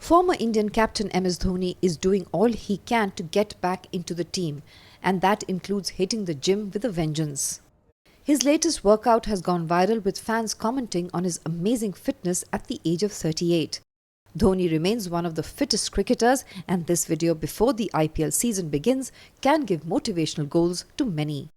Former Indian captain MS Dhoni is doing all he can to get back into the team, and that includes hitting the gym with a vengeance. His latest workout has gone viral with fans commenting on his amazing fitness at the age of 38. Dhoni remains one of the fittest cricketers, and this video before the IPL season begins can give motivational goals to many.